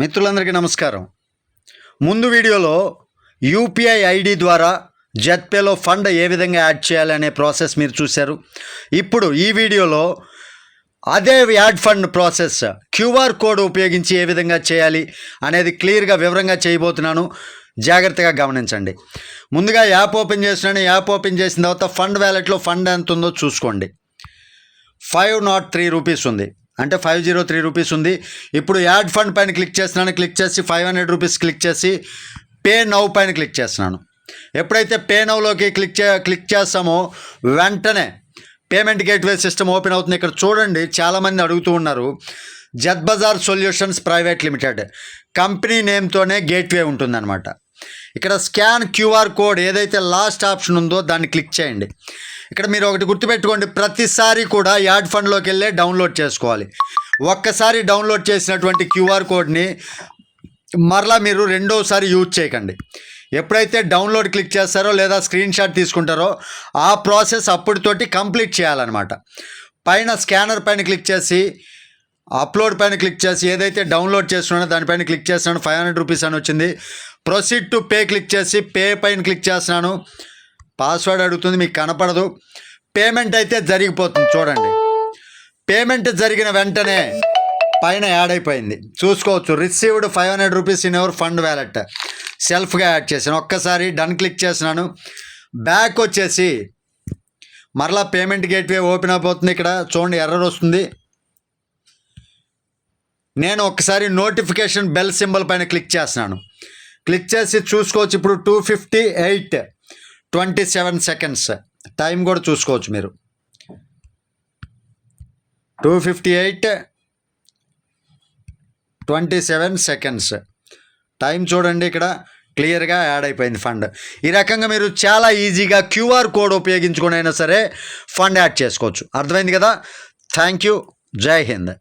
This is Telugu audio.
మిత్రులందరికీ నమస్కారం. ముందు వీడియోలో యూపీఐ ఐడి ద్వారా జెట్పేలో ఫండ్ ఏ విధంగా యాడ్ చేయాలి అనే ప్రాసెస్ మీరు చూశారు. ఇప్పుడు ఈ వీడియోలో అదే add fund process QR code ఉపయోగించి ఏ విధంగా చేయాలి అనేది క్లియర్గా వివరంగా చేయబోతున్నాను. జాగ్రత్తగా గమనించండి. ముందుగా యాప్ ఓపెన్ చేస్తున్నాను. యాప్ ఓపెన్ చేసిన తర్వాత ఫండ్ వ్యాలెట్లో ఫండ్ ఎంత ఉందో చూసుకోండి. 503 రూపీస్ ఉంది, అంటే 503 రూపీస్ ఉంది. ఇప్పుడు యాడ్ ఫండ్ పైన క్లిక్ చేస్తున్నాను. క్లిక్ చేసి 500 రూపీస్ క్లిక్ చేసి పే నౌ పైన క్లిక్ చేస్తున్నాను. ఎప్పుడైతే పే నౌలోకి క్లిక్ చేస్తామో వెంటనే పేమెంట్ గేట్వే సిస్టమ్ ఓపెన్ అవుతుంది. ఇక్కడ చూడండి, చాలామంది అడుగుతూ ఉన్నారు. Jet bazaar solutions private limited company నేమ్తోనే గేట్వే ఉంటుందన్నమాట. ఇక్కడ స్కాన్ క్యూఆర్ కోడ్ ఏదైతే లాస్ట్ ఆప్షన్ ఉందో దాన్ని క్లిక్ చేయండి. ఇక్కడ మీరు ఒకటి గుర్తుపెట్టుకోండి, ప్రతిసారి కూడా యాడ్ ఫండ్లోకి వెళ్ళే డౌన్లోడ్ చేసుకోవాలి. ఒక్కసారి డౌన్లోడ్ చేసినటువంటి క్యూఆర్ కోడ్ని మరలా మీరు రెండోసారి యూజ్ చేయకండి. ఎప్పుడైతే డౌన్లోడ్ క్లిక్ చేస్తారో లేదా స్క్రీన్ షాట్ తీసుకుంటారో ఆ ప్రాసెస్ అప్పటితోటి కంప్లీట్ చేయాలన్నమాట. పైన స్కానర్ పైన క్లిక్ చేసి అప్లోడ్ పైన క్లిక్ చేసి ఏదైతే డౌన్లోడ్ చేస్తున్నానో దానిపైన క్లిక్ చేస్తున్నాను. 500 రూపీస్ అని వచ్చింది. ప్రొసీడ్ టు పే క్లిక్ చేసి పే పైన క్లిక్ చేస్తున్నాను. పాస్వర్డ్ అడుగుతుంది, మీకు కనపడదు. పేమెంట్ అయితే జరిగిపోతుంది. చూడండి, పేమెంట్ జరిగిన వెంటనే పైన యాడ్ అయిపోయింది. చూసుకోవచ్చు, received 500 rupees in your fund wallet. సెల్ఫ్గా యాడ్ చేశాను. ఒక్కసారి డన్ క్లిక్ చేస్తున్నాను. బ్యాక్ వచ్చేసి మరలా పేమెంట్ గేట్వే ఓపెన్ అయిపోతుంది. ఇక్కడ చూడండి, ఎర్రర్ వస్తుంది. నేను ఒక్కసారి నోటిఫికేషన్ బెల్ సింబల్ పైన క్లిక్ చేస్తున్నాను. క్లిక్ చేసి చూసుకోవచ్చు, ఇప్పుడు 2:58:27 సెకండ్స్ టైం కూడా చూసుకోవచ్చు మీరు. 2:58:27 సెకండ్స్ టైం చూడండి. ఇక్కడ క్లియర్గా యాడ్ అయిపోయింది ఫండ్. ఈ రకంగా మీరు చాలా ఈజీగా క్యూఆర్ కోడ్ ఉపయోగించుకుని అయినా సరే ఫండ్ యాడ్ చేసుకోవచ్చు. అర్థమైంది కదా? Thank you. జై హింద్.